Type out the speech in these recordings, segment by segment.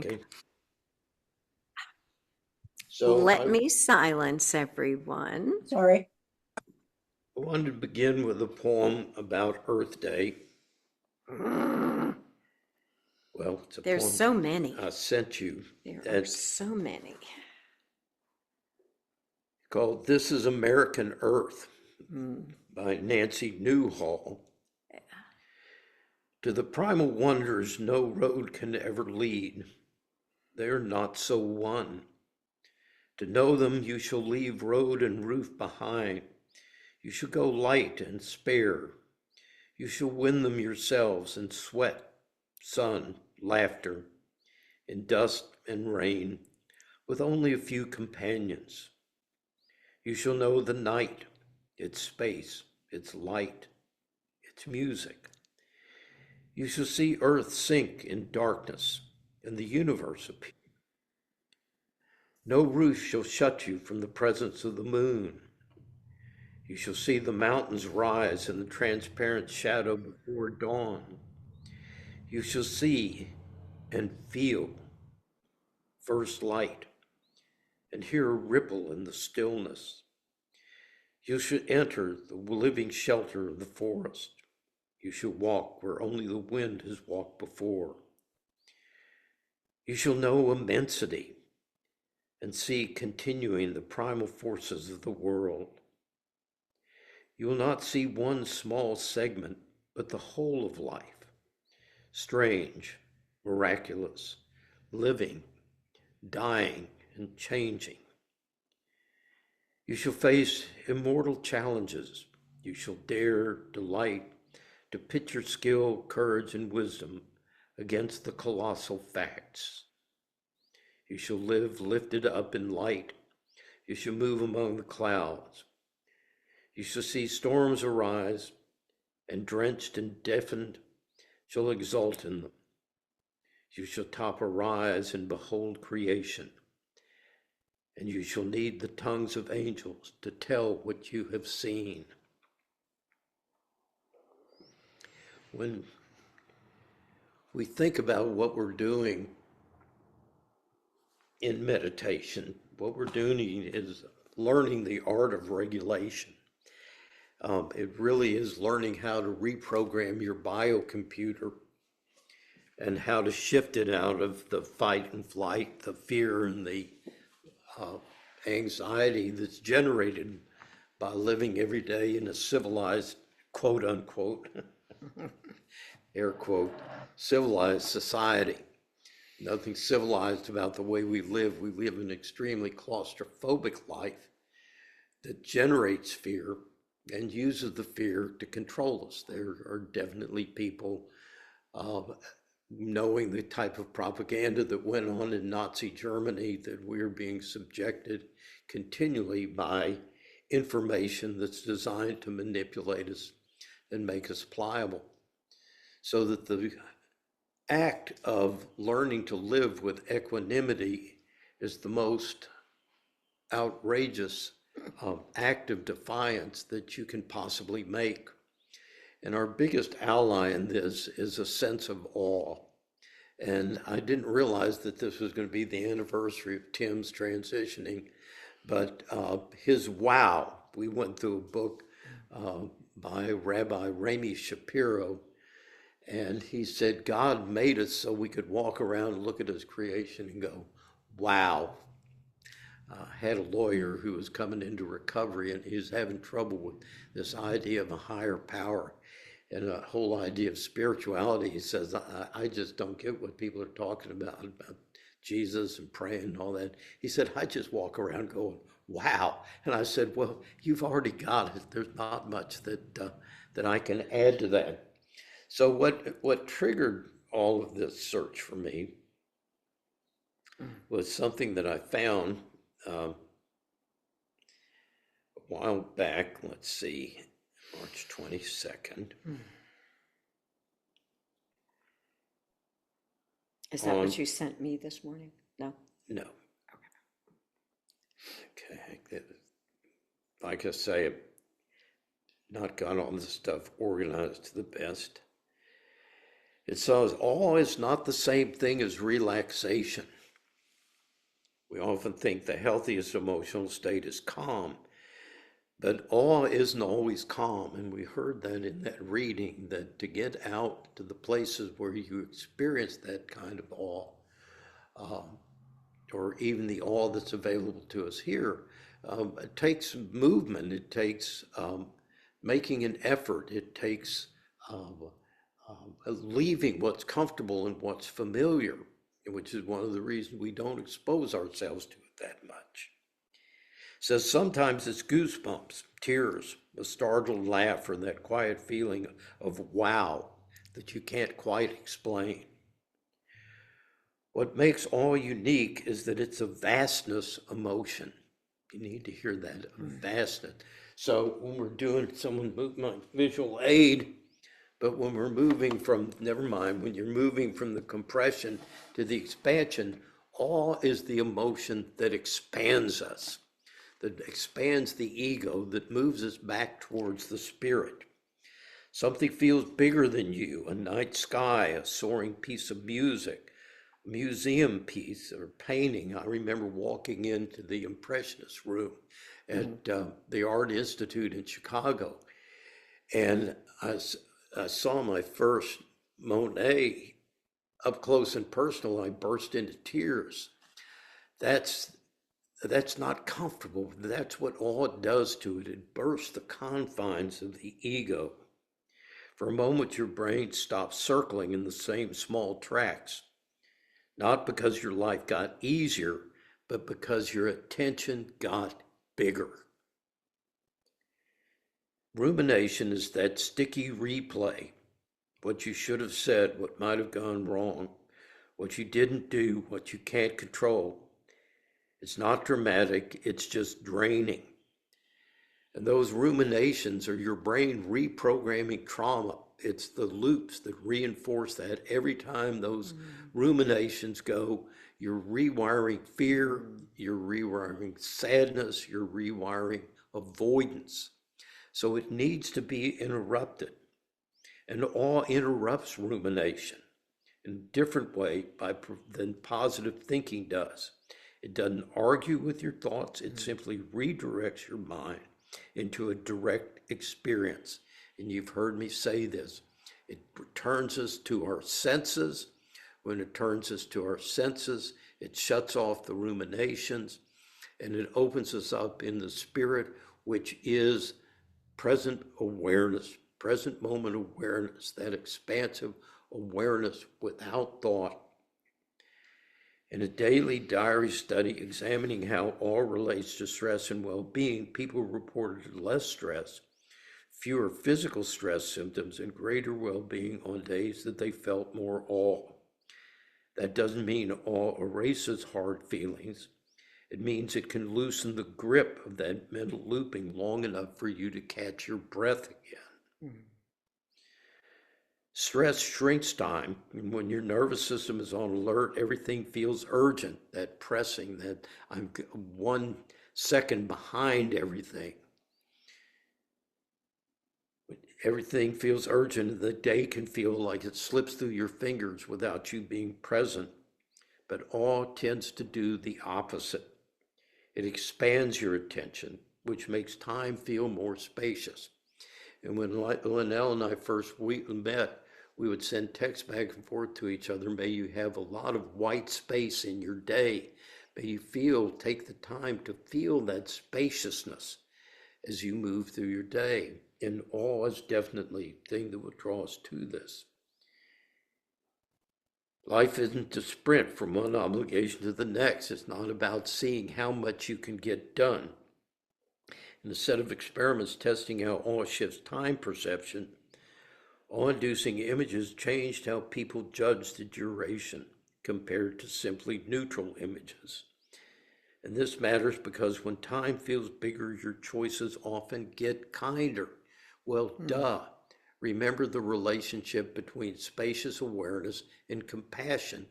think. Okay. So Let I me silence everyone. Sorry. wanted to begin with a poem about Earth Day. Mm, Well, it's a There's poem so many. I sent you. There are That's so many. called This is American Earth Mm. by Nancy Newhall. To the primal wonders no road can ever lead. They're not so won. To know them you shall leave road and roof behind. You shall go light and spare. You shall win them yourselves in sweat, sun, laughter, in dust and rain, with only a few companions. You shall know the night, its space, its light, its music. You shall see earth sink in darkness and the universe appear. No roof shall shut you from the presence of the moon. You shall see the mountains rise in the transparent shadow before dawn. You shall see and feel first light and hear a ripple in the stillness. You shall enter the living shelter of the forest. You shall walk where only the wind has walked before. You shall know immensity and see continuing the primal forces of the world. You will not see one small segment, but the whole of life, strange, miraculous, living, dying, and changing. You shall face immortal challenges. You shall dare, delight, to pit your skill, courage, and wisdom against the colossal facts. You shall live lifted up in light. You shall move among the clouds. You shall see storms arise, and drenched and deafened shall exult in them. You shall top a rise and behold creation, and you shall need the tongues of angels to tell what you have seen. When we think about what we're doing in meditation, what we're doing is learning the art of regulation. It really is learning how to reprogram your biocomputer and how to shift it out of the fight and flight, the fear and the uh, anxiety that's generated by living every day in a civilized, quote unquote, air quote, civilized society. Nothing civilized about the way we live. We live an extremely claustrophobic life that generates fear and uses the fear to control us. There are definitely people knowing the type of propaganda that went on in Nazi Germany, that we're being subjected continually by information that's designed to manipulate us and make us pliable. So that the act of learning to live with equanimity is the most outrageous act of defiance that you can possibly make. And our biggest ally in this is a sense of awe. And I didn't realize that this was going to be the anniversary of Tim's transitioning, but his wow, we went through a book by Rabbi Rami Shapiro, and he said, God made us so we could walk around and look at his creation and go, wow. Had a lawyer who was coming into recovery, and he was having trouble with this idea of a higher power and a whole idea of spirituality. He says, I just don't get what people are talking about Jesus and praying and all that. He said, I just walk around going, wow. And I said, well, you've already got it. There's not much that I can add to that. So what triggered all of this search for me was something that I found a while back. Let's see, March 22nd. Is that what you sent me this morning? No? No. Okay. Like I say, I've not got all this stuff organized to the best. It says awe is not the same thing as relaxation. We often think the healthiest emotional state is calm, but awe isn't always calm. And we heard that in that reading, that to get out to the places where you experience that kind of awe, or even the awe that's available to us here, it takes movement, it takes making an effort, it takes leaving what's comfortable and what's familiar, which is one of the reasons we don't expose ourselves to it that much. It says sometimes it's goosebumps, tears, a startled laugh, or that quiet feeling of wow that you can't quite explain. What makes awe unique is that it's a vastness emotion. You need to hear that, a vastness. So when we're doing, someone moved my visual aid, but when we're moving from, never mind, when you're moving from the compression to the expansion, awe is the emotion that expands us, that expands the ego, that moves us back towards the spirit. Something feels bigger than you, a night sky, a soaring piece of music, a museum piece or painting. I remember walking into the Impressionist room at the Art Institute in Chicago, and I saw my first Monet up close and personal. I burst into tears. That's not comfortable. That's what awe does to it. It bursts the confines of the ego. For a moment, your brain stops circling in the same small tracks, not because your life got easier, but because your attention got bigger. Rumination is that sticky replay, what you should have said, what might have gone wrong, what you didn't do, what you can't control. It's not dramatic, it's just draining. And those ruminations are your brain reprogramming trauma. It's the loops that reinforce that. Every time those ruminations go, you're rewiring fear, you're rewiring sadness, you're rewiring avoidance. So it needs to be interrupted. And awe interrupts rumination in a different way than positive thinking does. It doesn't argue with your thoughts, it simply redirects your mind into a direct experience. And you've heard me say this, it returns us to our senses. When it turns us to our senses, it shuts off the ruminations and it opens us up in the spirit, which is present awareness, present moment awareness, that expansive awareness without thought. In a daily diary study examining how awe relates to stress and well-being, people reported less stress, fewer physical stress symptoms, and greater well-being on days that they felt more awe. That doesn't mean awe erases hard feelings. It means it can loosen the grip of that mental looping long enough for you to catch your breath again. Stress shrinks time, and when your nervous system is on alert, everything feels urgent, that pressing, that I'm 1 second behind everything. Everything feels urgent, and the day can feel like it slips through your fingers without you being present. But awe tends to do the opposite. It expands your attention, which makes time feel more spacious. And when Linnell and I first met, we would send texts back and forth to each other. May you have a lot of white space in your day. May you take the time to feel that spaciousness as you move through your day. And awe is definitely the thing that will draw us to this. Life isn't a sprint from one obligation to the next. It's not about seeing how much you can get done. In a set of experiments testing how awe shifts time perception, awe-inducing images changed how people judged the duration compared to simply neutral images. And this matters because when time feels bigger, your choices often get kinder. Well, duh. Remember the relationship between spacious awareness and compassion.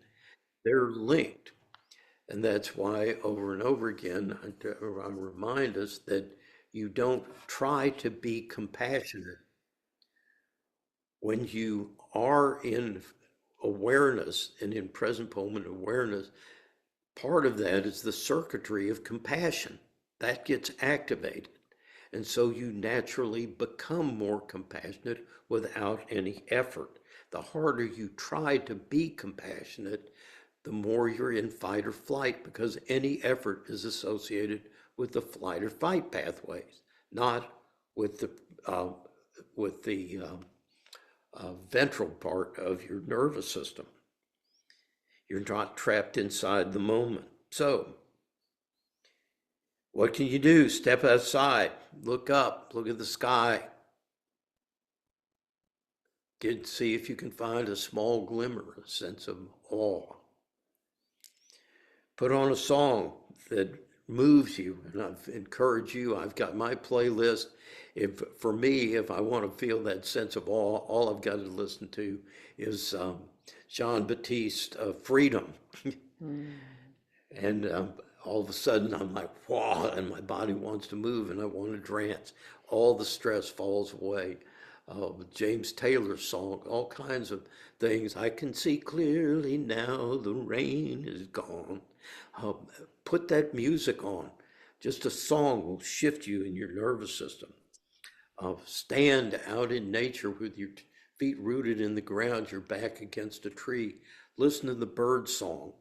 They're linked. And that's why over and over again, I remind us that you don't try to be compassionate. When you are in awareness and in present moment awareness, part of that is the circuitry of compassion that gets activated. And so you naturally become more compassionate without any effort. The harder you try to be compassionate, the more you're in fight or flight, because any effort is associated with the flight or fight pathways, not with the ventral part of your nervous system. You're not trapped inside the moment. So, what can you do? Step outside, look up, look at the sky. See if you can find a small glimmer, a sense of awe. Put on a song that moves you, and I've encouraged you. I've got my playlist. For me, if I want to feel that sense of awe, all I've got to listen to is Jean-Baptiste, Freedom. And all of a sudden I'm like, wow, and my body wants to move and I want to dance. All the stress falls away. James Taylor's song, all kinds of things. I can see clearly now the rain is gone. Put that music on. Just a song will shift you in your nervous system. Stand out in nature with your feet rooted in the ground, your back against a tree. Listen to the bird song.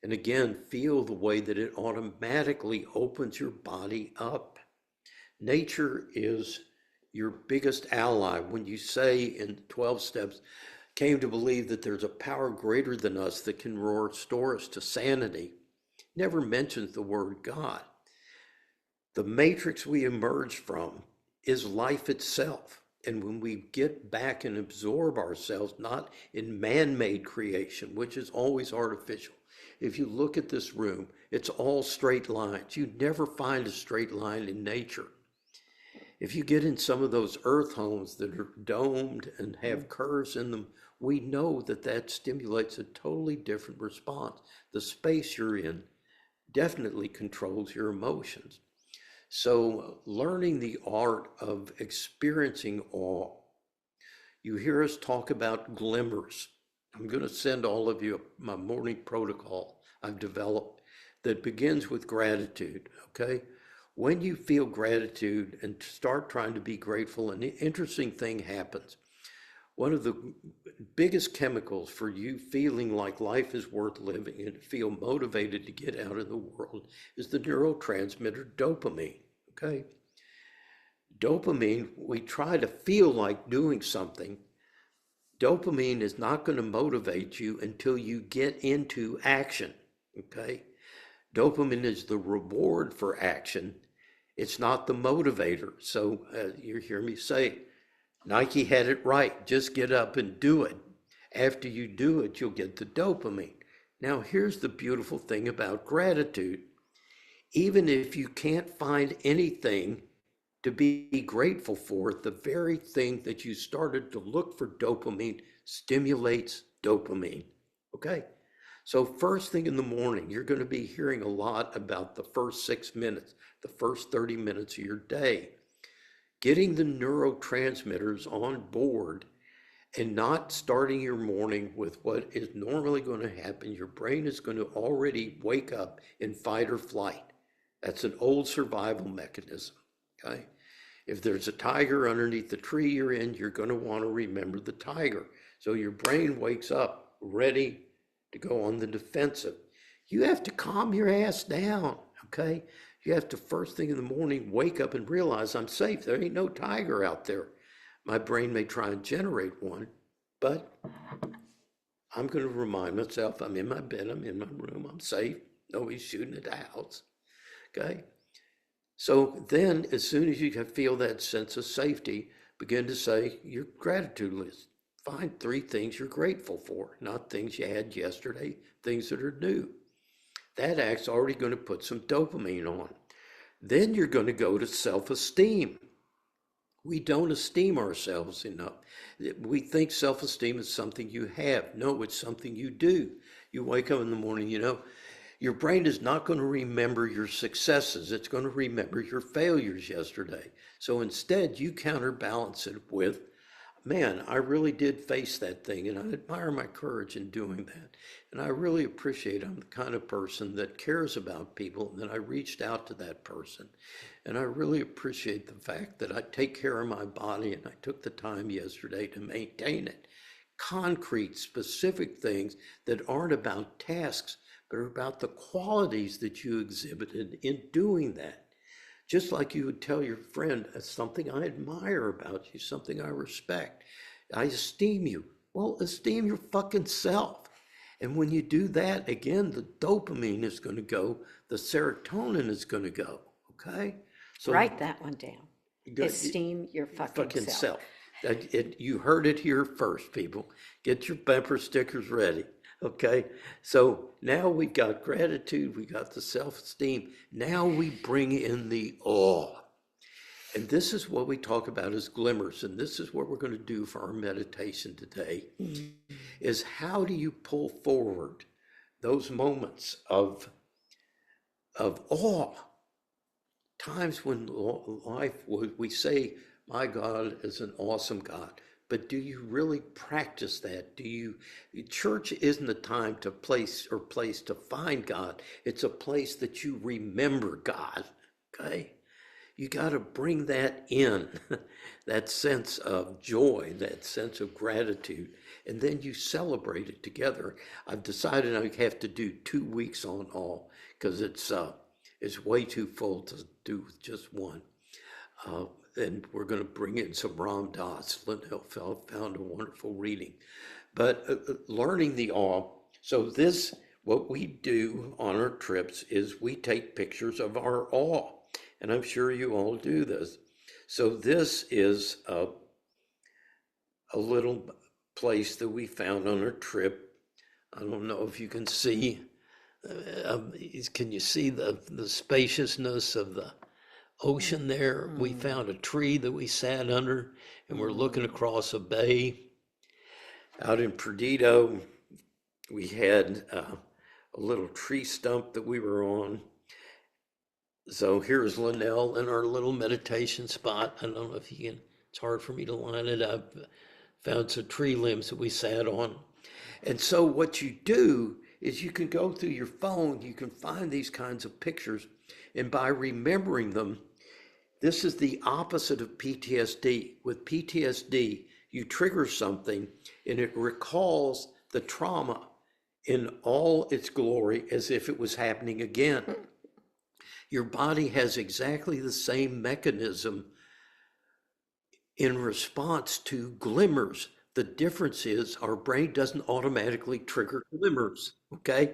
And again, feel the way that it automatically opens your body up. Nature is your biggest ally. When you say in 12 steps, came to believe that there's a power greater than us that can restore us to sanity, never mentions the word God. The matrix we emerge from is life itself. And when we get back and absorb ourselves, not in man-made creation, which is always artificial. If you look at this room, it's all straight lines. You never find a straight line in nature. If you get in some of those earth homes that are domed and have curves in them, we know that that stimulates a totally different response. The space you're in definitely controls your emotions. So learning the art of experiencing awe. You hear us talk about glimmers. I'm going to send all of you my morning protocol I've developed that begins with gratitude, okay? When you feel gratitude and start trying to be grateful, an interesting thing happens. One of the biggest chemicals for you feeling like life is worth living and feel motivated to get out in the world is the neurotransmitter dopamine, okay? Dopamine, we try to feel like doing something. Dopamine is not going to motivate you until you get into action, okay? Dopamine is the reward for action. It's not the motivator. So you hear me say, Nike had it right. Just get up and do it. After you do it, you'll get the dopamine. Now, here's the beautiful thing about gratitude. Even if you can't find anything to be grateful for, the very thing that you started to look for dopamine stimulates dopamine, okay? So first thing in the morning, you're going to be hearing a lot about the first 6 minutes, the first 30 minutes of your day. Getting the neurotransmitters on board and not starting your morning with what is normally going to happen. Your brain is going to already wake up in fight or flight. That's an old survival mechanism, okay? If there's a tiger underneath the tree you're in, you're going to want to remember the tiger. So your brain wakes up ready to go on the defensive. You have to calm your ass down, okay? You have to, first thing in the morning, wake up and realize I'm safe. There ain't no tiger out there. My brain may try and generate one, but I'm going to remind myself I'm in my bed, I'm in my room, I'm safe. Nobody's shooting at the house, okay? So then, as soon as you feel that sense of safety, begin to say your gratitude list. Find 3 things you're grateful for, not things you had yesterday, things that are new. That act's already going to put some dopamine on. Then you're going to go to self-esteem. We don't esteem ourselves enough. We think self-esteem is something you have. No, it's something you do. You wake up in the morning, your brain is not going to remember your successes. It's going to remember your failures yesterday. So instead, you counterbalance it with, man, I really did face that thing, and I admire my courage in doing that. And I really appreciate I'm the kind of person that cares about people, and that I reached out to that person. And I really appreciate the fact that I take care of my body, and I took the time yesterday to maintain it. Concrete, specific things that aren't about tasks, but are about the qualities that you exhibited in doing that. Just like you would tell your friend, that's something I admire about you, something I respect. I esteem you. Well, esteem your fucking self. And when you do that, again, the dopamine is going to go, the serotonin is going to go. Okay? So Write that one down. Good. Esteem your fucking self. You heard it here first, people. Get your bumper stickers ready. Okay, so now we've got gratitude, we got the self-esteem. Now we bring in the awe. And this is what we talk about as glimmers. And this is what we're going to do for our meditation today, is how do you pull forward those moments of awe? Times when life, we say, my God is an awesome God. But do you really practice that? Church isn't a time to place to find God. It's a place that you remember God, okay? You got to bring that in, that sense of joy, that sense of gratitude, and then you celebrate it together. I've decided I have to do 2 weeks on all because it's way too full to do with just one. And we're going to bring in some Ram Dass. Linnell found a wonderful reading. But learning the awe. So what we do on our trips is we take pictures of our awe. And I'm sure you all do this. So this is a little place that we found on our trip. I don't know if you can see. Can you see the spaciousness of the ocean there? We found a tree that we sat under, and we're looking across a bay. Out in Perdido, we had a little tree stump that we were on. So here's Linnell in our little meditation spot. I don't know if you can, it's hard for me to line it up. Found some tree limbs that we sat on. And so what you do is you can go through your phone, you can find these kinds of pictures, and by remembering them, this is the opposite of PTSD. With PTSD, you trigger something and it recalls the trauma in all its glory as if it was happening again. Your body has exactly the same mechanism in response to glimmers. The difference is our brain doesn't automatically trigger glimmers, okay?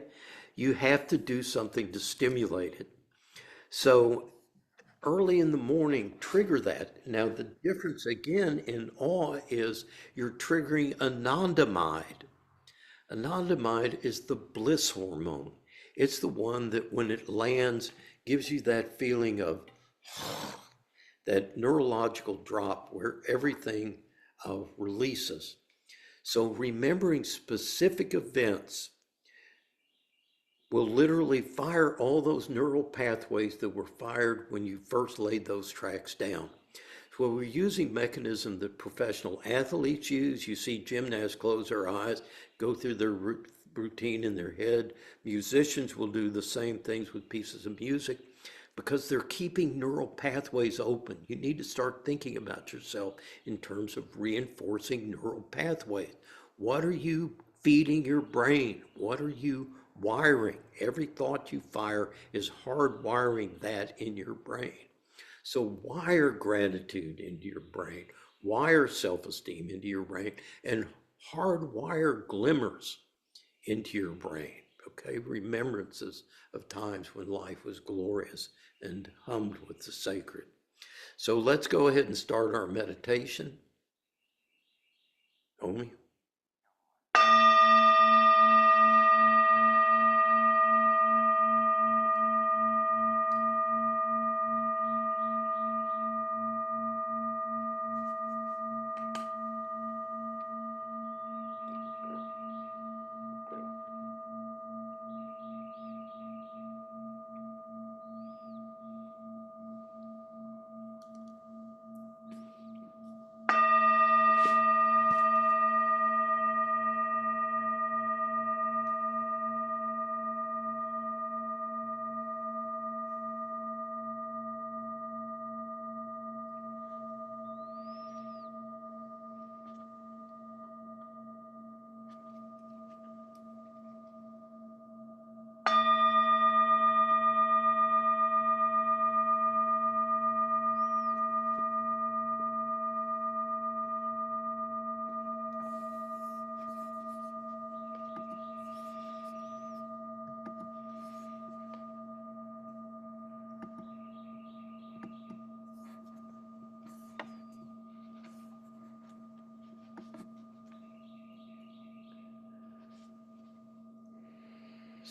You have to do something to stimulate it. So early in the morning, trigger that. Now, the difference again in awe is you're triggering anandamide. Anandamide is the bliss hormone. It's the one that when it lands, gives you that feeling of that neurological drop where everything releases. So remembering specific events will literally fire all those neural pathways that were fired when you first laid those tracks down. So we're using mechanism that professional athletes use. You see gymnasts close their eyes, go through their routine in their head. Musicians will do the same things with pieces of music because they're keeping neural pathways open. You need to start thinking about yourself in terms of reinforcing neural pathways. What are you feeding your brain? What are you wiring? Every thought you fire is hardwiring that in your brain. So wire gratitude into your brain, wire self-esteem into your brain, and hardwire glimmers into your brain, okay? Remembrances of times when life was glorious and hummed with the sacred. So let's go ahead and start our meditation. Omi?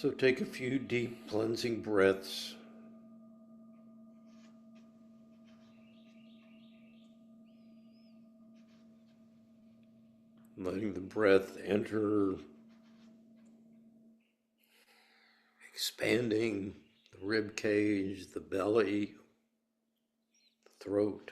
So take a few deep cleansing breaths. Letting the breath enter, expanding the rib cage, the belly, the throat.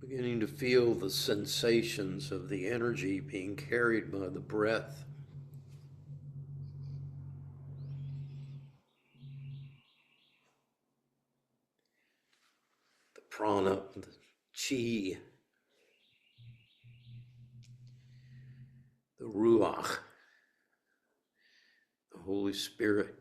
Beginning to feel the sensations of the energy being carried by the breath. The prana, the chi, the ruach, the Holy Spirit.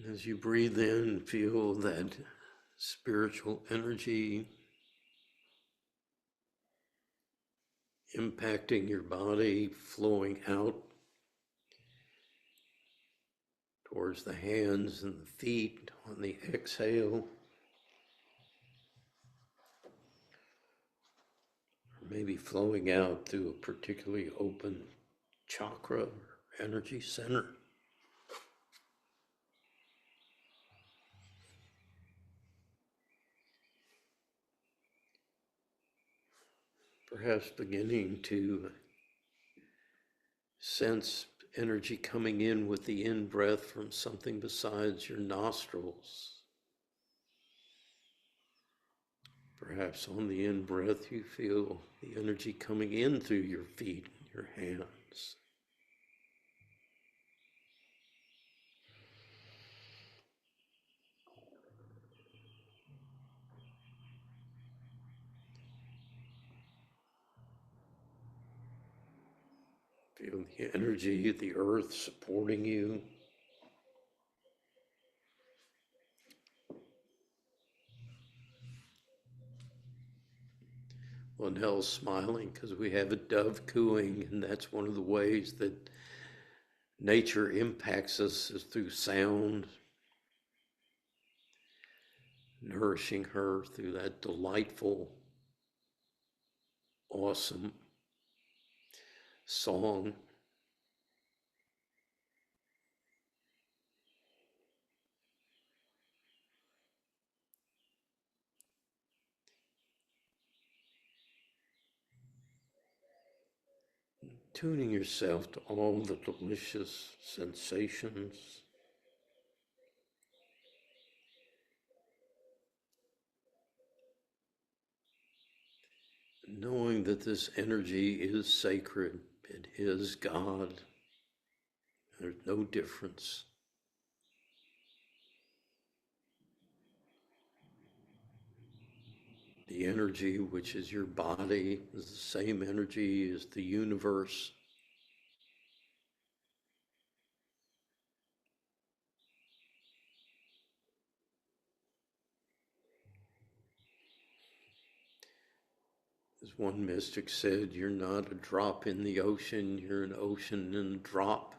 As you breathe in, feel that spiritual energy impacting your body, flowing out towards the hands and the feet on the exhale. Or maybe flowing out through a particularly open chakra or energy center. Perhaps beginning to sense energy coming in with the in-breath from something besides your nostrils. Perhaps on the in-breath you feel the energy coming in through your feet and your hands. Feel the energy of the earth supporting you. Linnell's smiling because we have a dove cooing, and that's one of the ways that nature impacts us is through sound, nourishing her through that delightful, awesome song. Tuning yourself to all the delicious sensations. Knowing that this energy is sacred, it is God. There's no difference. The energy, which is your body, is the same energy as the universe. As one mystic said, you're not a drop in the ocean, you're an ocean in a drop.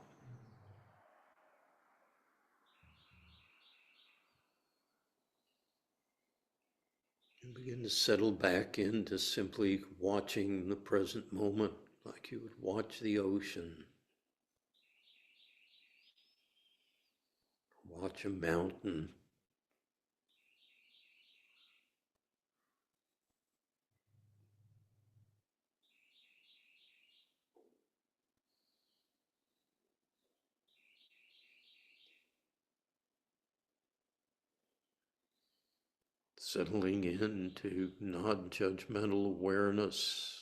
And begin to settle back into simply watching the present moment like you would watch the ocean. Watch a mountain. settling into non-judgmental awareness.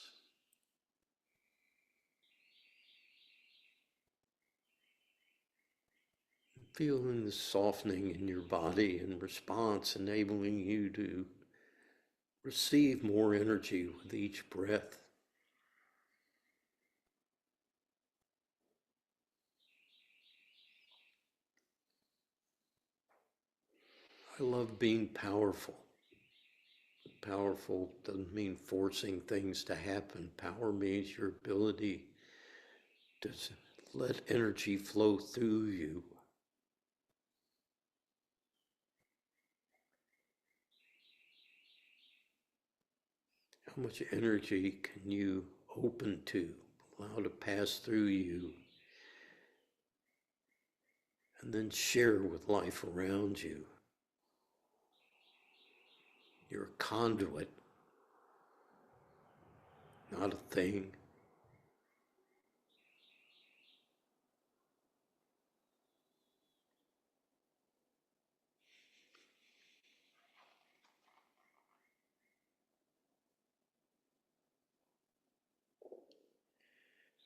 Feeling the softening in your body in response, enabling you to receive more energy with each breath. I love being powerful. Powerful doesn't mean forcing things to happen. Power means your ability to let energy flow through you. How much energy can you open to, allow to pass through you, and then share with life around you? You're a conduit, not a thing.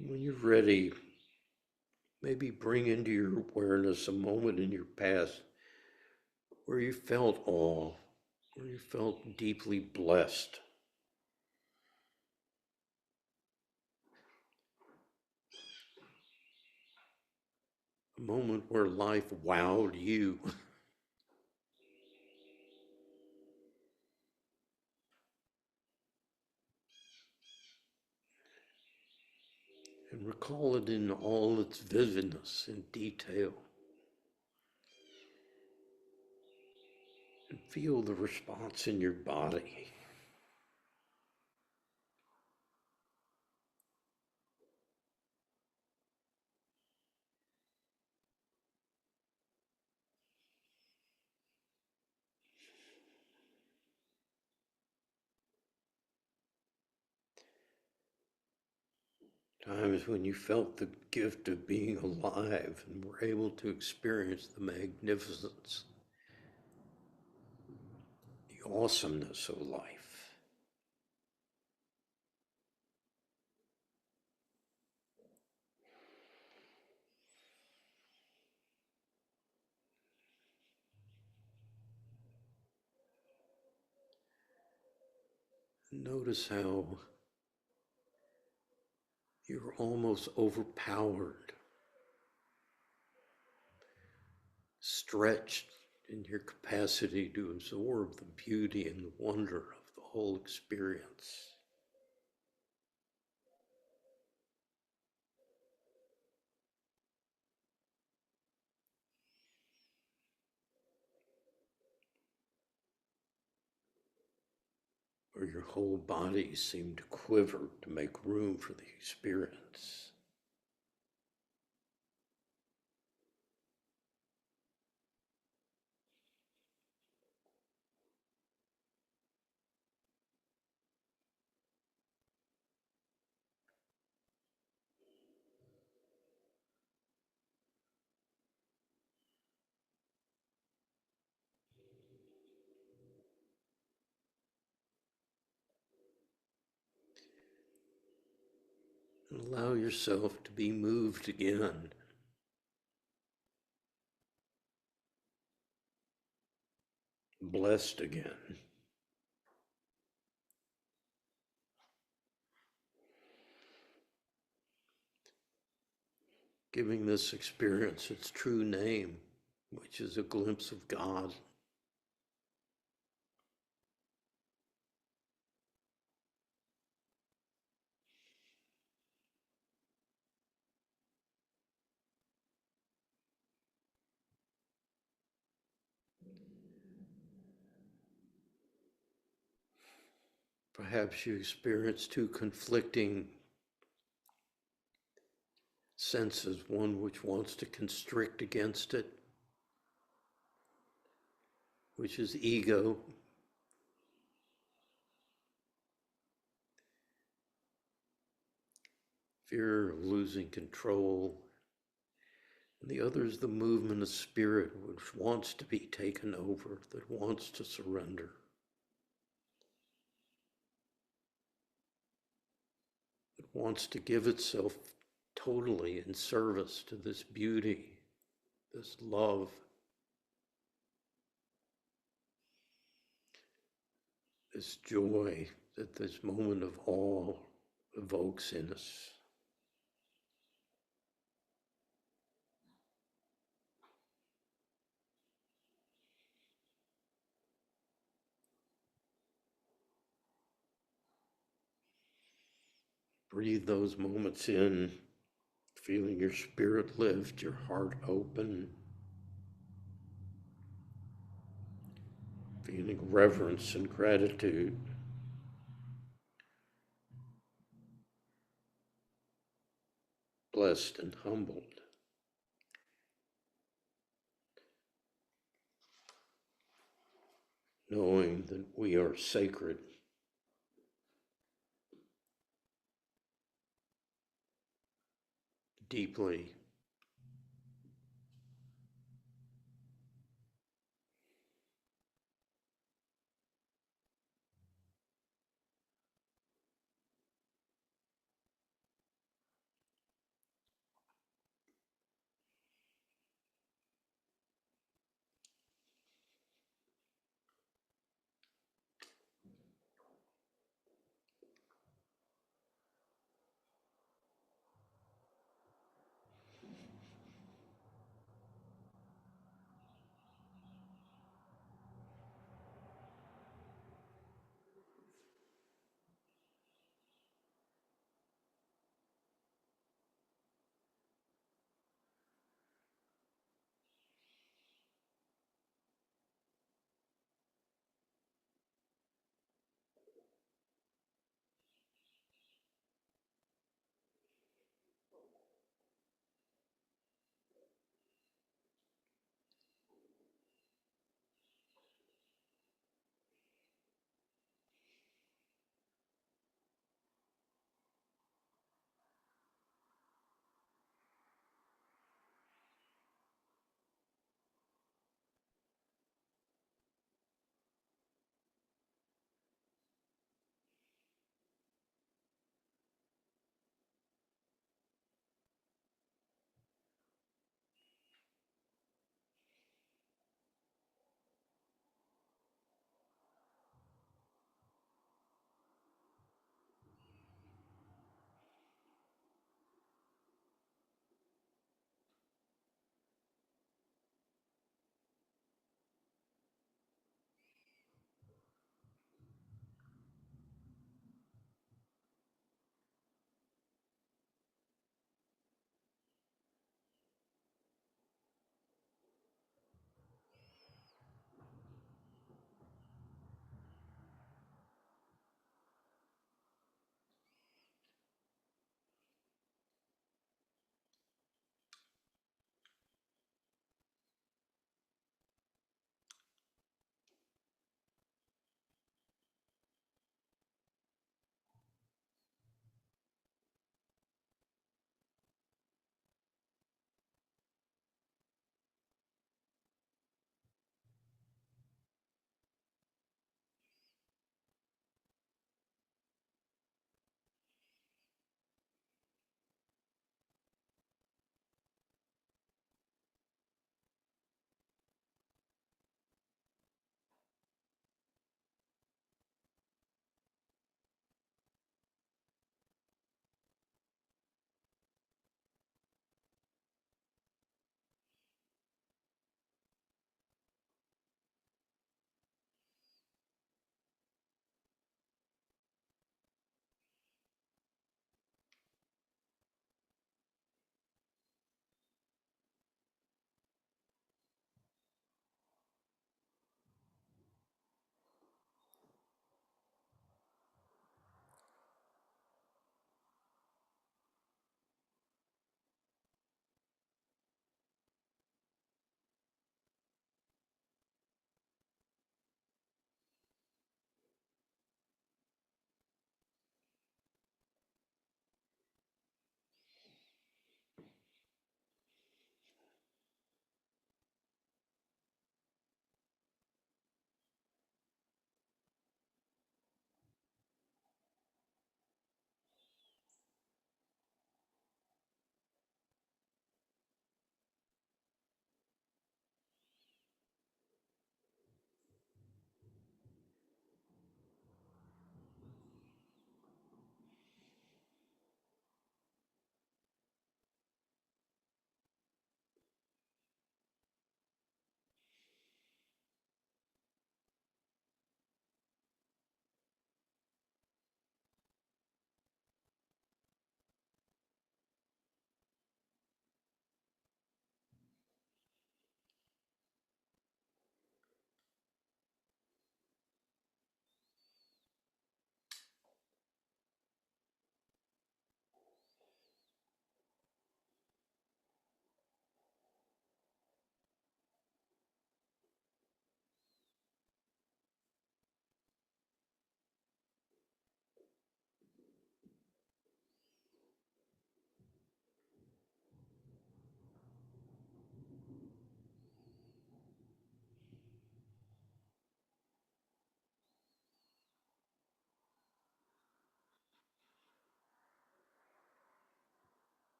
When you're ready, maybe bring into your awareness a moment in your past where you felt awe, where you felt deeply blessed. A moment where life wowed you. And recall it in all its vividness and detail. And feel the response in your body. Times when you felt the gift of being alive and were able to experience the magnificence, the awesomeness of life. Notice how you're almost overpowered, stretched in your capacity to absorb the beauty and the wonder of the whole experience. Or your whole body seemed to quiver to make room for the experience. And allow yourself to be moved again. Blessed again. Giving this experience its true name, which is a glimpse of God. Perhaps you experience two conflicting senses, one which wants to constrict against it, which is ego, fear of losing control, and the other is the movement of spirit, which wants to be taken over, that wants to surrender. wants to give itself totally in service to this beauty, this love, this joy that this moment of awe evokes in us. Breathe those moments in, feeling your spirit lift, your heart open, feeling reverence and gratitude. Blessed and humbled. Knowing that we are sacred. Deeply.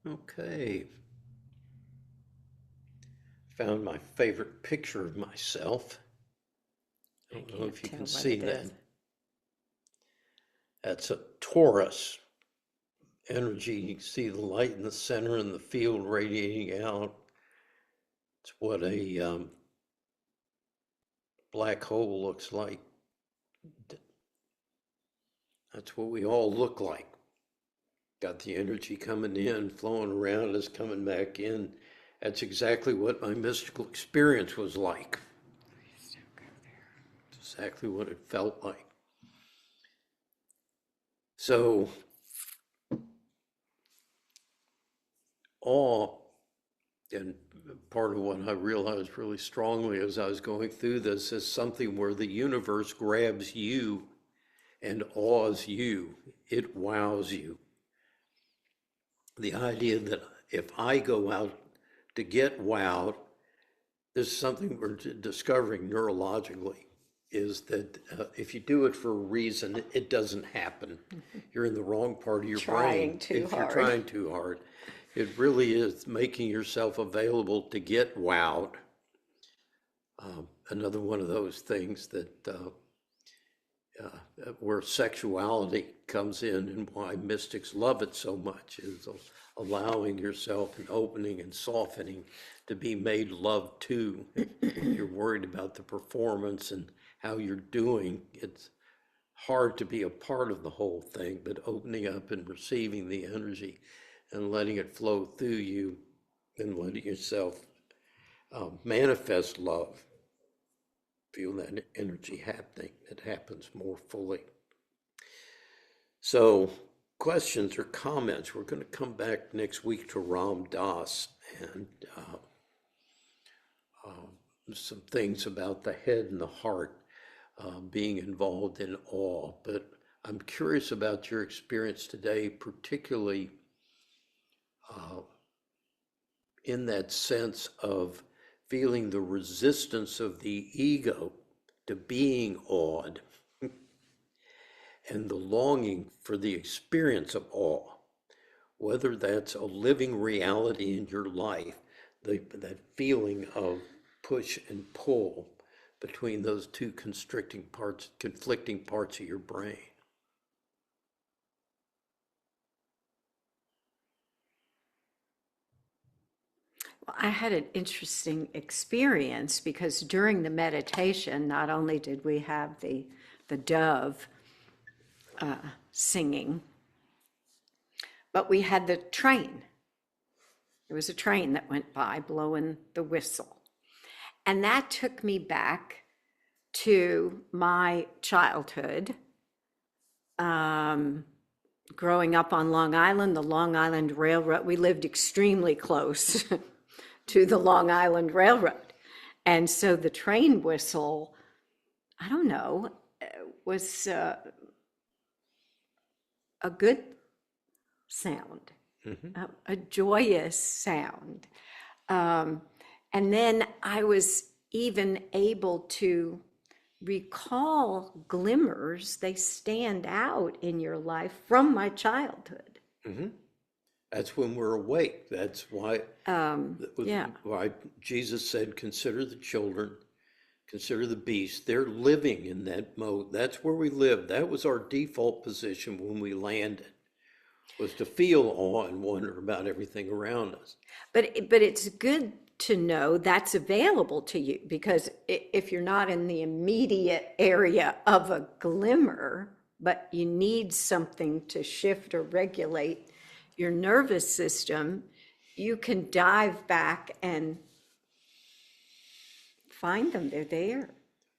Okay. Found my favorite picture of myself. I don't know if you can see that. That's a torus energy. You can see the light in the center and the field radiating out. It's what a black hole looks like. That's what we all look like. Got the energy coming in, flowing around us, coming back in. That's exactly what my mystical experience was like. Exactly what it felt like. So, awe, and part of what I realized really strongly as I was going through this, is something where the universe grabs you and awes you. It wows you. The idea that if I go out to get wowed, there's something we're discovering neurologically, is that if you do it for a reason, it doesn't happen. You're in the wrong part of your brain. If you're trying too hard. It really is making yourself available to get wowed. Another one of those things that where sexuality comes in, and why mystics love it so much, is allowing yourself and opening and softening to be made love to. You're worried about the performance and how you're doing. It's hard to be a part of the whole thing, but opening up and receiving the energy and letting it flow through you and letting yourself manifest love. Feel that energy happening. It happens more fully. So, questions or comments? We're going to come back next week to Ram Dass and some things about the head and the heart being involved in awe. But I'm curious about your experience today, particularly in that sense of feeling the resistance of the ego to being awed and the longing for the experience of awe, whether that's a living reality in your life, that feeling of push and pull between those two conflicting parts of your brain. I had an interesting experience because during the meditation, not only did we have the dove singing, but we had the train. There was a train that went by blowing the whistle. And that took me back to my childhood. Growing up on Long Island, the Long Island Railroad, we lived extremely close to the Long Island Railroad. And so the train whistle, I don't know, was a good sound, a joyous sound. And then I was even able to recall glimmers. They stand out in your life from my childhood. That's when we're awake. That's why, why Jesus said, consider the children, consider the beasts. They're living in that mode. That's where we live. That was our default position when we landed, was to feel awe and wonder about everything around us. But it's good to know that's available to you, because if you're not in the immediate area of a glimmer, but you need something to shift or regulate your nervous system, you can dive back and find them. They're there.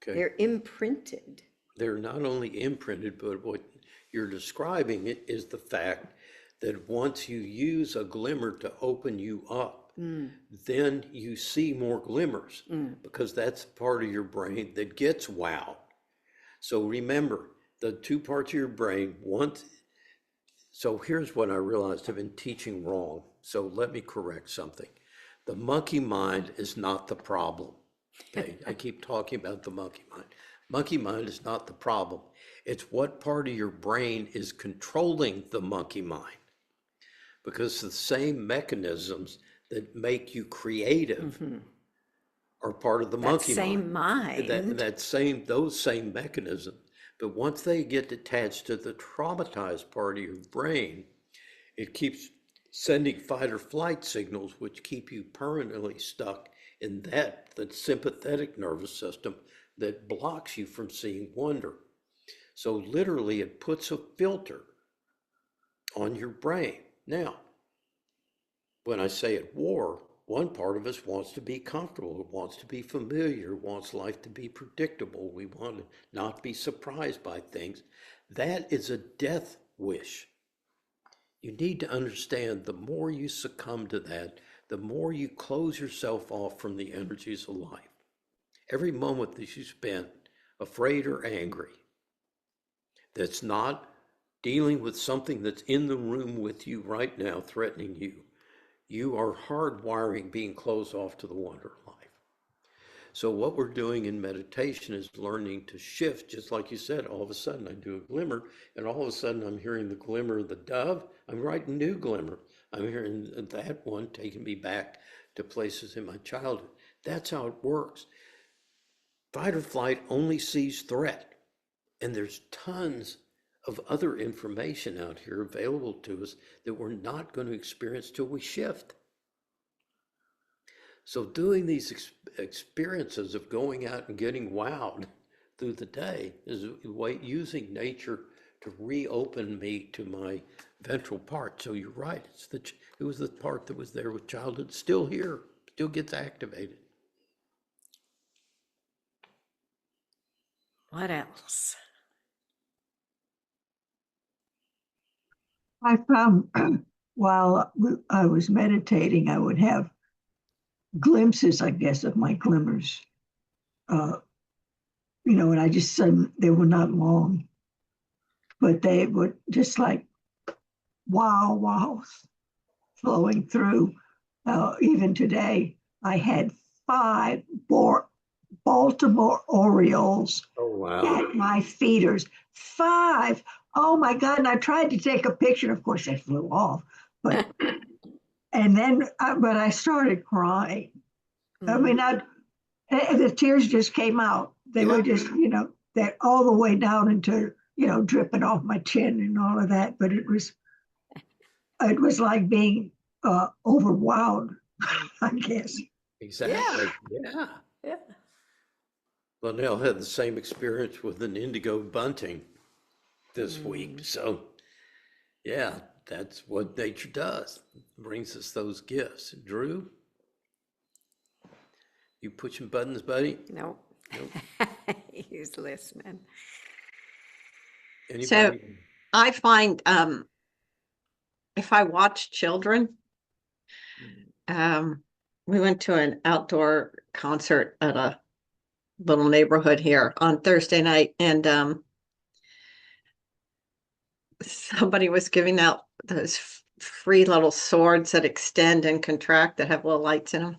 Okay. They're imprinted. They're not only imprinted, but what you're describing is the fact that once you use a glimmer to open you up, then you see more glimmers, because that's part of your brain that gets wowed. So remember, the two parts of your brain, so here's what I realized I've been teaching wrong. So let me correct something. The monkey mind is not the problem. Okay, I keep talking about the monkey mind. Monkey mind is not the problem. It's what part of your brain is controlling the monkey mind. because the same mechanisms that make you creative are part of the That monkey same mind. mind. Those same mechanisms. But once they get attached to the traumatized part of your brain, it keeps sending fight or flight signals, which keep you permanently stuck in the sympathetic nervous system that blocks you from seeing wonder. So literally, it puts a filter on your brain. Now, when I say at war, one part of us wants to be comfortable, it wants to be familiar, wants life to be predictable. We want to not be surprised by things. That is a death wish. You need to understand the more you succumb to that, the more you close yourself off from the energies of life. Every moment that you spend afraid or angry, that's not dealing with something that's in the room with you right now, threatening you, you are hardwiring being closed off to the wonder of life. So what we're doing in meditation is learning to shift, just like you said. All of a sudden I do a glimmer, and all of a sudden I'm hearing the glimmer of the dove. I'm writing new glimmer. I'm hearing that one taking me back to places in my childhood. That's how it works. Fight or flight only sees threat. And there's tons of other information out here available to us that we're not going to experience till we shift. So doing these experiences of going out and getting wowed through the day is a way, using nature to reopen me to my ventral part. So you're right, it was the part that was there with childhood, still here, still gets activated. What else? I found while I was meditating, I would have glimpses, I guess, of my glimmers. And I just said they were not long, but they were just like wow, flowing through. Even today, I had 5 Baltimore Orioles Oh, wow. at my feeders. 5. Oh my God. And I tried to take a picture. Of course, they flew off. But but I started crying. I mean, the tears just came out. They were just, that all the way down into, dripping off my chin and all of that. But it was like being overwhelmed, I guess. Exactly. Yeah. Yeah. Linnell had the same experience with an indigo bunting this week. So, yeah, that's what nature does. It brings us those gifts. Drew, you pushing buttons, buddy? No. Nope. He's listening. Anybody? So I find if I watch children, we went to an outdoor concert at a little neighborhood here on Thursday night, and somebody was giving out those free little swords that extend and contract that have little lights in them.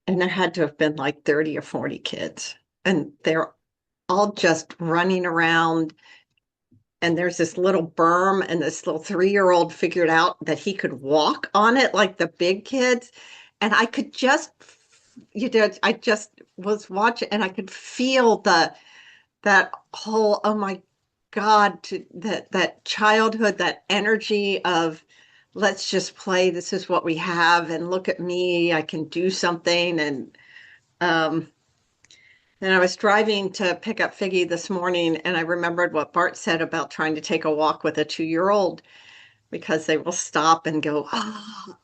And there had to have been like 30 or 40 kids, and they're all just running around. And there's this little berm, and this little 3-year-old figured out that he could walk on it like the big kids. And I could just, I just was watching, and I could feel that whole, oh my God, that childhood, that energy of let's just play. This is what we have, and look at me, I can do something. And I was driving to pick up Figgy this morning, and I remembered what Bart said about trying to take a walk with a 2-year-old, because they will stop and go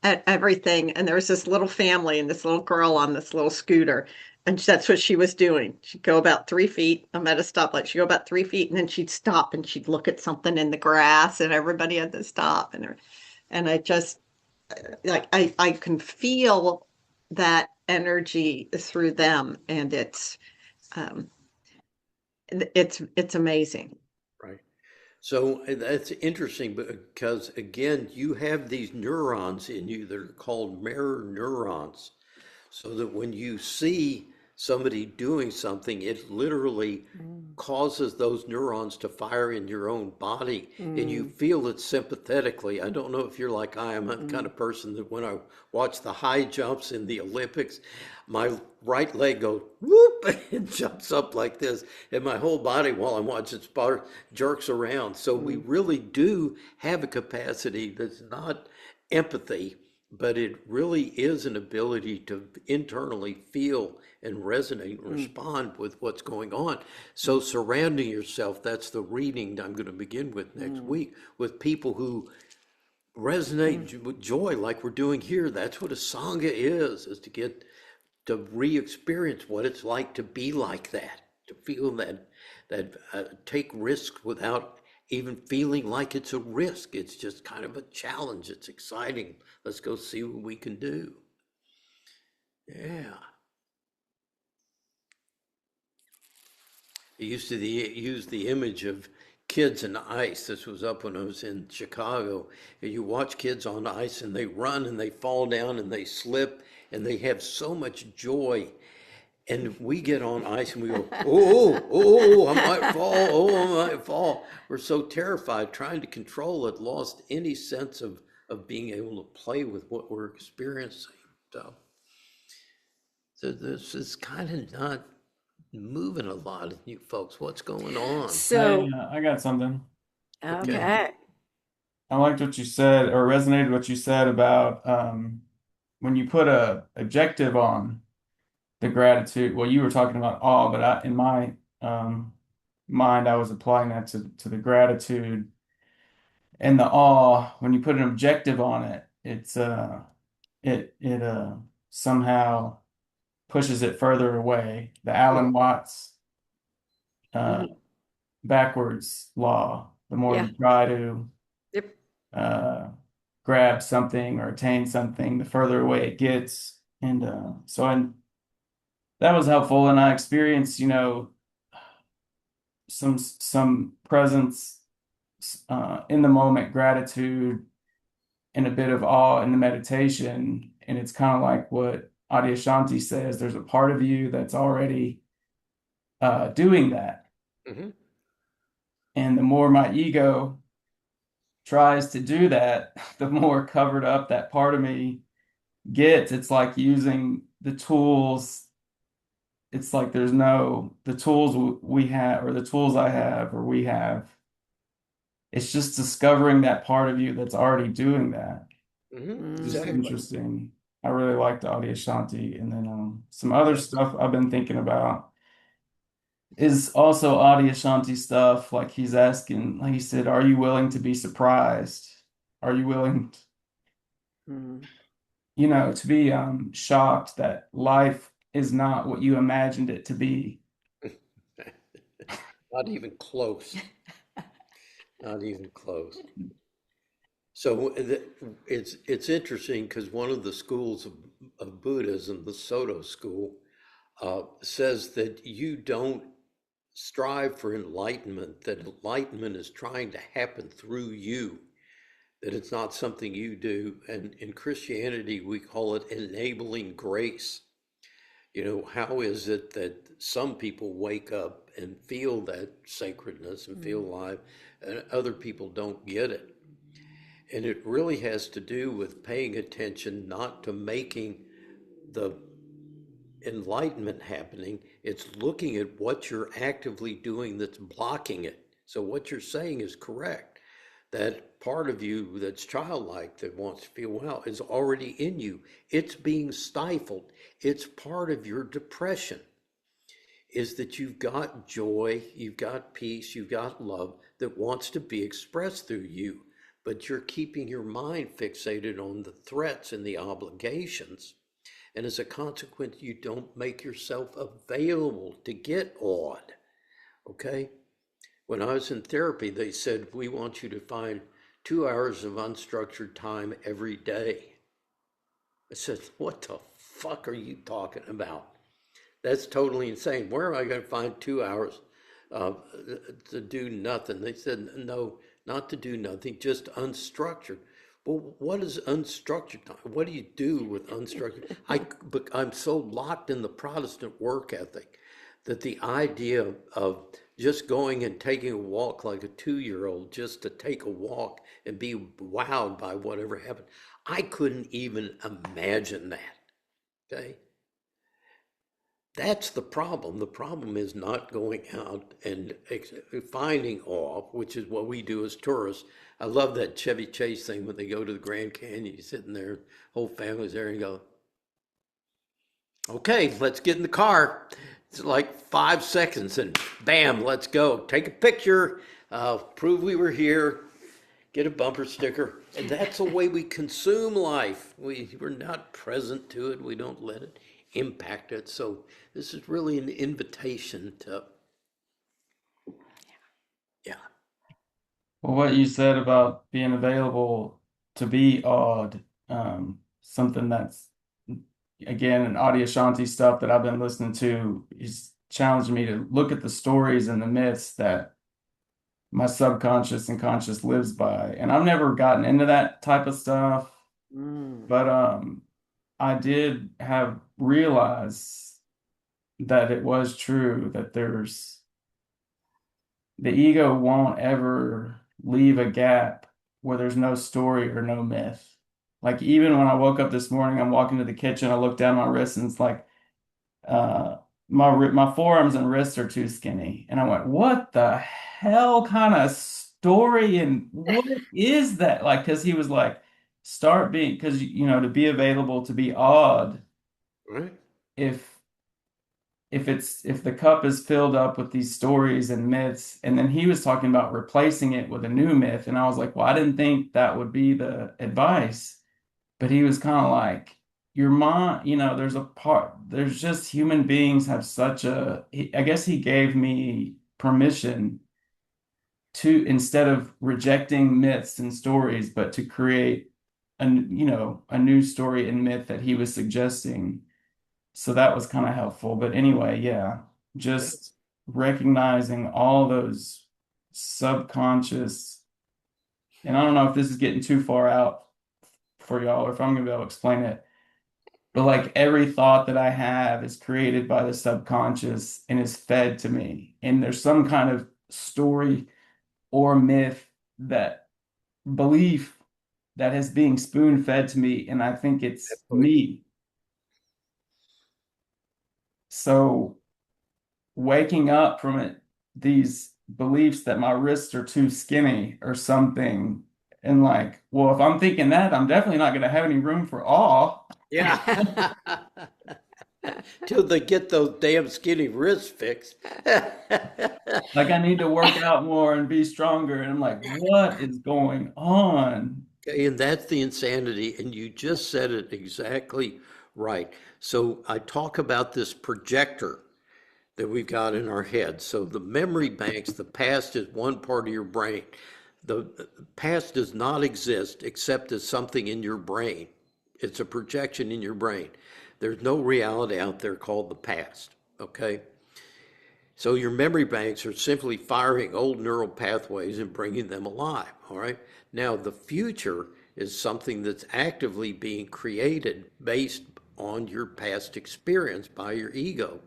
at everything. And there was this little family and this little girl on this little scooter, and that's what she was doing. She'd go about 3 feet. I'm at a stoplight. She'd go about 3 feet, and then she'd stop and she'd look at something in the grass, and everybody had to stop. And I just like I can feel that energy through them, and it's amazing. Right. So that's interesting because, again, you have these neurons in you that are called mirror neurons. So that when you see somebody doing something, it literally causes those neurons to fire in your own body, and you feel it sympathetically. I don't know if you're like I am. I'm the kind of person that when I watch the high jumps in the Olympics, my right leg goes whoop and jumps up like this, and my whole body while I'm watching sport jerks around. So we really do have a capacity that's not empathy, but it really is an ability to internally feel and resonate and respond with what's going on. So surrounding yourself, that's the reading I'm going to begin with next week, with people who resonate with joy like we're doing here. That's what a Sangha is to get to re-experience what it's like to be like that, to feel that take risks without even feeling like it's a risk. It's just kind of a challenge. It's exciting. Let's go see what we can do. Yeah. I used to use the image of kids and ice. This was up when I was in Chicago. And you watch kids on ice and they run and they fall down and they slip and they have so much joy. And we get on ice and we go, I might fall, I might fall. We're so terrified, trying to control it, lost any sense of being able to play with what we're experiencing. So this is kind of not moving a lot of you folks. What's going on? So, I got something. okay. I liked what you said, or resonated what you said about when you put a objective on the gratitude. Well, you were talking about awe, but in my mind, I was applying that to the gratitude and the awe. When you put an objective on it, it somehow pushes it further away. The Alan Watts backwards law. The more you try to Yep. grab something or attain something, the further away it gets. And that was helpful. And I experienced, some presence in the moment, gratitude, and a bit of awe in the meditation. And it's kind of like what Adyashanti says, there's a part of you that's already doing that. Mm-hmm. And the more my ego tries to do that, the more covered up that part of me gets. It's like using the tools. It's like there's the tools we have, or the tools I have, or we have. It's just discovering that part of you that's already doing that. Mm-hmm. Just Exactly. interesting. I really like the Adyashanti. And then some other stuff I've been thinking about is also Adyashanti stuff. Like he's asking, like he said, are you willing to be surprised? Are you willing to be shocked that life is not what you imagined it to be? Not even close. Not even close. So it's interesting because one of the schools of Buddhism, the Soto school, says that you don't strive for enlightenment, that enlightenment is trying to happen through you, that it's not something you do. And in Christianity, we call it enabling grace. How is it that some people wake up and feel that sacredness and feel alive, and other people don't get it? And it really has to do with paying attention not to making the enlightenment happening. It's looking at what you're actively doing that's blocking it. So what you're saying is correct. That part of you that's childlike, that wants to feel well, is already in you. It's being stifled. It's part of your depression, is that you've got joy, you've got peace, you've got love that wants to be expressed through you, but you're keeping your mind fixated on the threats and the obligations. And as a consequence, you don't make yourself available to get awed. Okay? When I was in therapy, they said, we want you to find 2 hours of unstructured time every day. I said, what the fuck are you talking about? That's totally insane. Where am I going to find 2 hours to do nothing? They said, no, not to do nothing, just unstructured. Well, what is unstructured time? What do you do with unstructured? But I'm so locked in the Protestant work ethic that the idea of just going and taking a walk like a 2-year-old, just to take a walk and be wowed by whatever happened, I couldn't even imagine that. Okay. That's the problem. The problem is not going out and finding awe, which is what we do as tourists. I love that Chevy Chase thing when they go to the Grand Canyon, you're sitting there, whole family's there and go, okay, let's get in the car. It's like 5 seconds and bam, let's go. Take a picture, prove we were here, get a bumper sticker. And that's the way we consume life. We're not present to it. We don't let it impact it. So this is really an invitation to, yeah. Well, what you said about being available to be awed, something that's, again, an Adyashanti stuff that I've been listening to, is challenging me to look at the stories and the myths that my subconscious and conscious lives by. And I've never gotten into that type of stuff, but I did have realized that it was true that the ego won't ever leave a gap where there's no story or no myth. Like even when I woke up this morning, I'm walking to the kitchen, I look down my wrists and it's like my forearms and wrists are too skinny. And I went, what the hell kind of story and what is that? Like, because he was like, start being, because to be available, to be awed, Right. if the cup is filled up with these stories and myths, and then he was talking about replacing it with a new myth, and I was like, well, I didn't think that would be the advice, but he was kind of like, your mind, there's just human beings have I guess he gave me permission to, instead of rejecting myths and stories, but to create a new story and myth that he was suggesting. So that was kind of helpful. But anyway, yeah, just recognizing all those subconscious, and I don't know if this is getting too far out for y'all or if I'm gonna be able to explain it, but like every thought that I have is created by the subconscious and is fed to me. And there's some kind of story or myth, that belief that is being spoon fed to me, and I think it's me. So waking up from it, these beliefs that my wrists are too skinny or something, and like, well, if I'm thinking that, I'm definitely not going to have any room for awe. Yeah. Till they get those damn skinny wrists fixed. Like I need to work out more and be stronger. And I'm like, what is going on? Okay, and that's the insanity. And you just said it exactly right. So I talk about this projector that we've got in our head. So the memory banks, the past is one part of your brain. The past does not exist except as something in your brain. It's a projection in your brain. There's no reality out there called the past, okay? So your memory banks are simply firing old neural pathways and bringing them alive, all right? Now, the future is something that's actively being created based on your past experience by your ego.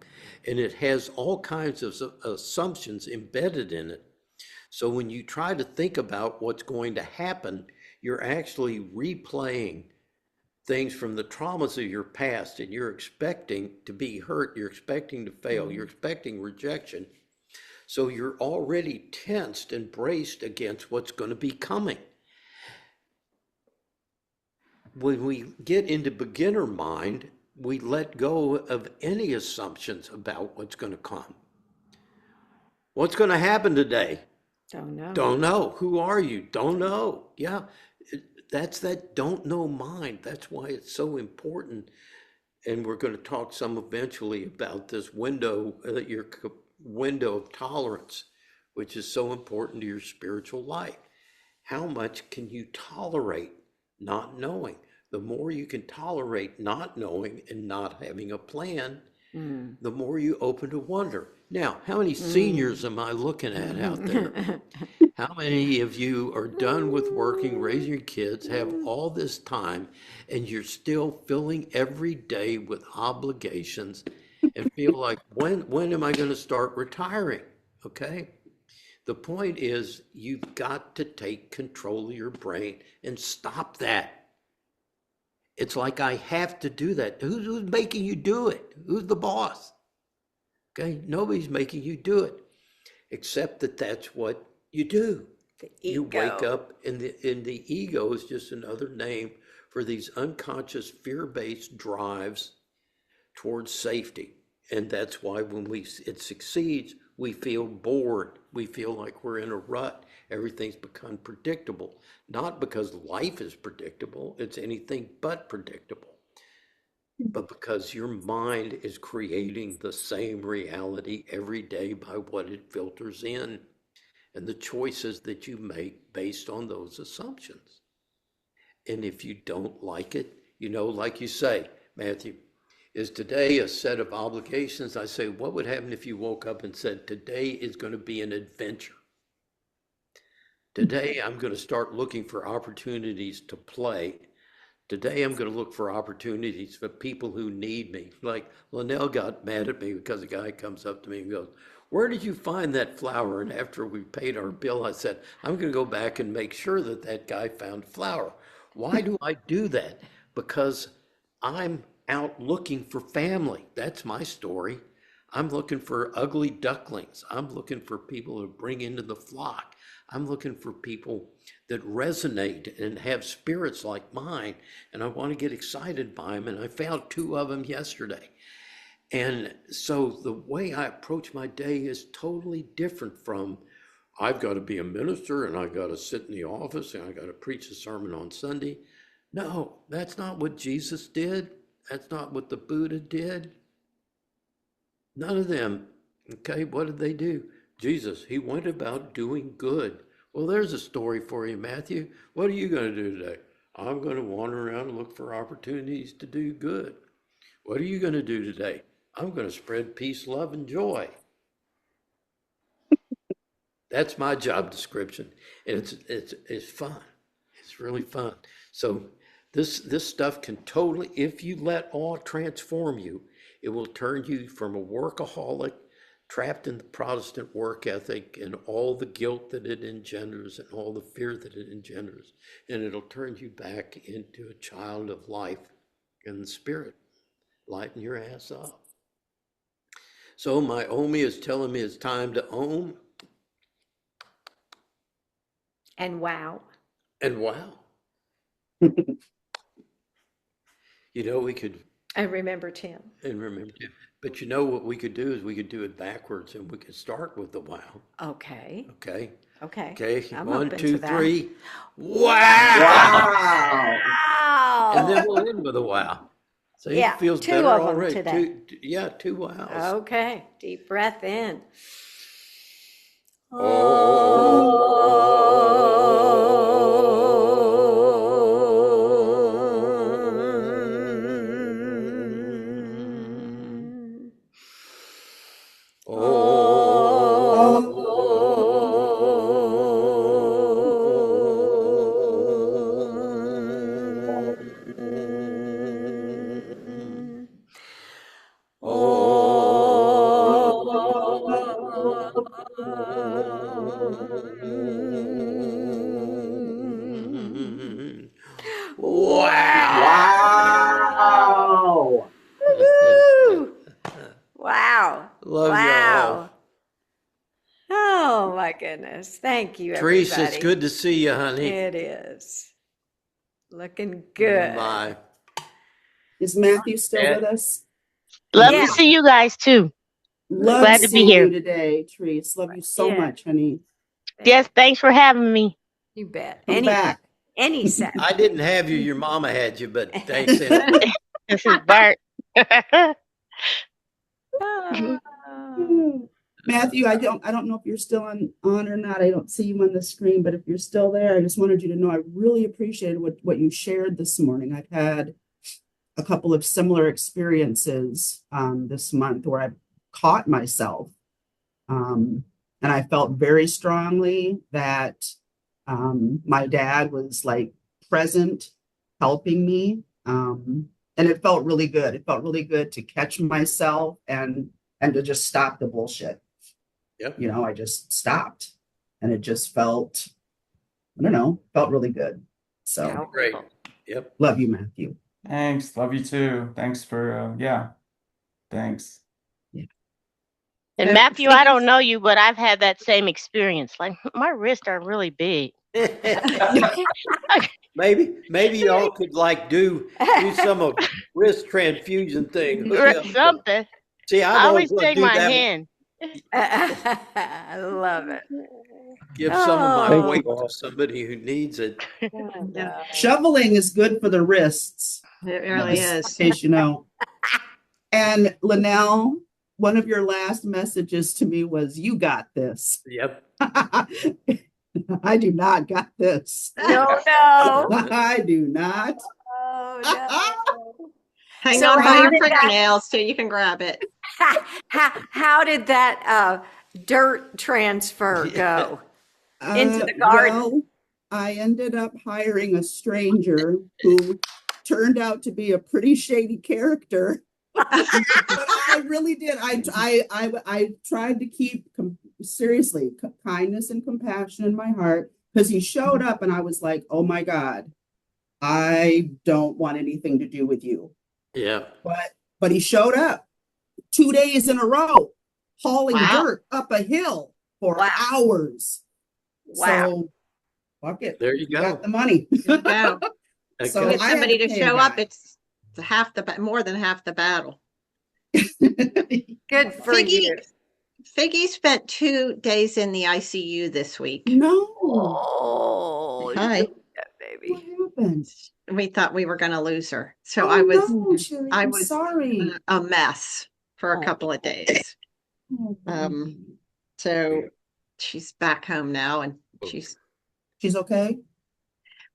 And it has all kinds of assumptions embedded in it. So when you try to think about what's going to happen, you're actually replaying things from the traumas of your past, and you're expecting to be hurt, you're expecting to fail, you're expecting rejection. So you're already tensed and braced against what's going to be coming. When we get into beginner mind, we let go of any assumptions about what's going to come. What's going to happen today? Don't know. Don't know. Who are you? Don't know. Yeah, that's that don't know mind. That's why it's so important. And we're going to talk some eventually about this window, your window of tolerance, which is so important to your spiritual life. How much can you tolerate not knowing? The more you can tolerate not knowing and not having a plan, Mm. the more you open to wonder. Now, how many seniors am I looking at out there? How many of you are done with working, raising your kids, have all this time, and you're still filling every day with obligations and feel like, when am I going to start retiring? Okay? The point is, you've got to take control of your brain and stop that. It's like I have to do that. Who's making you do it? Who's the boss? Okay, nobody's making you do it, except that that's what you do. The You wake ego. up, and the ego is just another name for these unconscious fear-based drives towards safety. And that's why when it succeeds, we feel bored. We feel like we're in a rut. Everything's become predictable. Not because life is predictable, it's anything but predictable. But because your mind is creating the same reality every day by what it filters in and the choices that you make based on those assumptions. And if you don't like it, like you say, Matthew, is today a set of obligations? I say, what would happen if you woke up and said, today is going to be an adventure? Today, I'm going to start looking for opportunities to play. Today, I'm going to look for opportunities for people who need me. Like Linnell got mad at me because a guy comes up to me and goes, where did you find that flower? And after we paid our bill, I said, I'm going to go back and make sure that that guy found flower. Why do I do that? Because I'm out looking for family. That's my story. I'm looking for ugly ducklings. I'm looking for people to bring into the flock. I'm looking for people that resonate and have spirits like mine, and I want to get excited by them. And I found 2 of them yesterday. And so the way I approach my day is totally different from, I've got to be a minister and I've got to sit in the office and I've got to preach a sermon on Sunday. No, that's not what Jesus did. That's not what the Buddha did. None of them. Okay, what did they do? Jesus, he went about doing good. Well, there's a story for you, Matthew. What are you going to do today? I'm going to wander around and look for opportunities to do good. What are you going to do today? I'm going to spread peace, love, and joy. That's my job description. And it's fun. It's really fun. So this stuff can totally, if you let awe transform you, it will turn you from a workaholic trapped in the Protestant work ethic and all the guilt that it engenders and all the fear that it engenders. And it'll turn you back into a child of life in the spirit. Lighten your ass up. So my Omi is telling me it's time to own. And wow. And wow. We could, I remember Tim. and remember, but what we could do is we could do it backwards and we could start with the wow. Okay. Okay. Okay. Okay. I'm 1, open 2, to that. 3. Wow. Wow. Wow. And then we'll end with a wow. See, Yeah, it feels 2 better of 'em already. today. 2 wows. Okay. Deep breath in. Wow. Woo! Wow. Love Wow. y'all. Oh my goodness. Thank you, Teresa, everybody. it's good to see you, honey. It is. Looking good. Bye. Is Matthew still with us? Love Yeah. to see you guys too. Love Glad to be seeing here. you today, Therese. Love you so Yeah. much, honey. Yes, thanks for having me. You bet. Come back. Any Saturday. I didn't have you. Your mama had you, but thanks. anyway. This is Bart. Oh. Matthew, I don't know if you're still on or not. I don't see you on the screen, but if you're still there, I just wanted you to know I really appreciated what you shared this morning. I've had a couple of similar experiences this month where I caught myself. And I felt very strongly that my dad was like present, helping me. And it felt really good. It felt really good to catch myself and to just stop the bullshit. Yep. You know, I just stopped and it just felt, I don't know, felt really good. So Great. Yep. love you, Matthew. Thanks. Love you too. Thanks for, yeah. Thanks. And Matthew, I don't know you, but I've had that same experience. Like my wrists are really big. Maybe y'all could like do some of wrist transfusion thing. Or something. See, I I always always take do my that. hand. I love it. Give some of my Oh. weight to somebody who needs it. Yeah. Shoveling is good for the wrists. It really Just is. in case you know. And Linnell, one of your last messages to me was, "You got this." Yep. I do not got this. No. I do not. Oh, no. Hang So on by how your did that- fingernails so you can grab it. How did that dirt transfer go? Into the garden. Well, I ended up hiring a stranger who turned out to be a pretty shady character. But I really did. I tried to keep seriously kindness and compassion in my heart, because he showed up and I was like, oh my God, I don't want anything to do with you. Yeah. But he showed up 2 days in a row, hauling Wow. dirt up a hill for Wow. hours. Wow. So fuck it. There you We go. got the money. Go. So Okay. Get I had somebody to to pay a show up. guy. It's more than half the battle. Good for you. Figgy spent 2 days in the ICU this week. No. Oh, Hi. yeah, What baby. happened? We thought we were going to lose her. So Oh, I was no, Sherry, I I'm was sorry. a mess for a Oh. couple of days. Oh, baby. So she's back home now and she's, She's okay?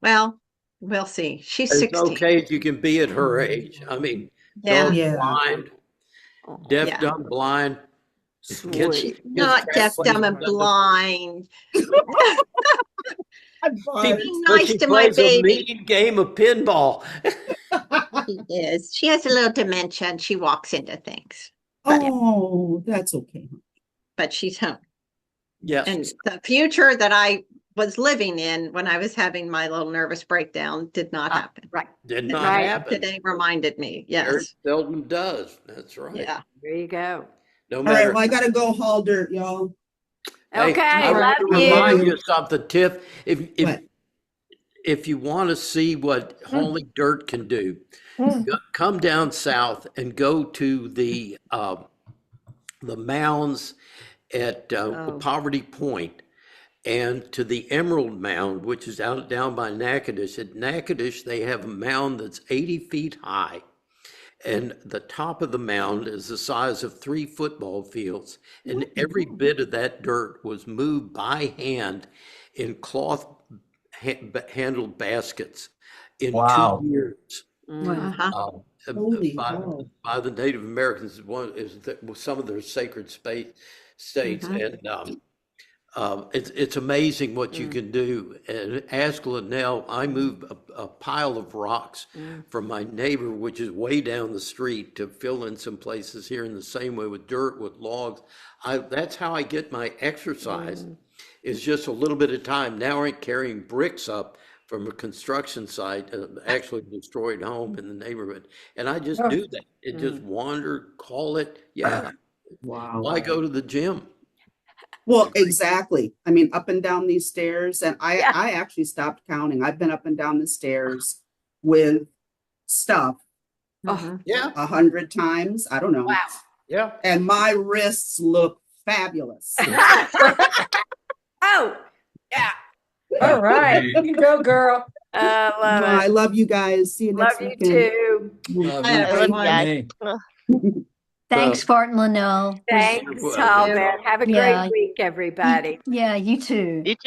well, we'll see. She's As 16. okay as you can be at her age. I mean, Yeah. dog Yeah. blind, Oh, deaf, Yeah. dumb, blind. sweet. Not deaf, dumb, and blind. She, Be but nice she to my plays a baby. mean game of pinball. She is. She has a little dementia and she walks into things, Oh, that's okay. but she's home. Yes. And the future that I was living in when I was having my little nervous breakdown did not happen. Right. Did not Right. happen. Today reminded me. Very Yes. seldom does. That's right. Yeah. There you go. No All matter. right, well, I gotta go haul dirt, y'all. Hey, Okay, I love want to you. remind you of something, Tiff. What? If you want to see what hauling dirt can do, come down south and go to the mounds at Oh. Poverty Point, and to the Emerald Mound, which is down by Natchitoches. At Natchitoches, they have a mound that's 80 feet high. And the top of the mound is the size of 3 football fields. And every bit of that dirt was moved by hand in cloth handled baskets in Wow. 2 years. Uh-huh. Holy cow. By the Native Americans. Was some of their sacred states. And it's amazing what you can do. And ask Linnell, I moved a pile of rocks from my neighbor, which is way down the street, to fill in some places here in the same way with dirt, with logs. That's how I get my exercise, is just a little bit of time. Now I'm carrying bricks up from a construction site, actually destroyed home in the neighborhood. And I just do that. It just wander, call it. Yeah. Wow. Why go to the gym? Well, exactly. I mean, up and down these stairs, and I Yeah. actually stopped counting. I've been up and down the stairs with stuff Oh, Yeah. 100 times. I don't know. wow. Yeah. And my wrists look fabulous. Oh, yeah. All right, you go, girl. I love I it. love you guys. See you Love next you weekend. too. Love I you. love you guys. Thanks, Fort and Linnell. Thanks, Well, Talbot. Have a Yeah. great week, everybody. Yeah, you too. You too.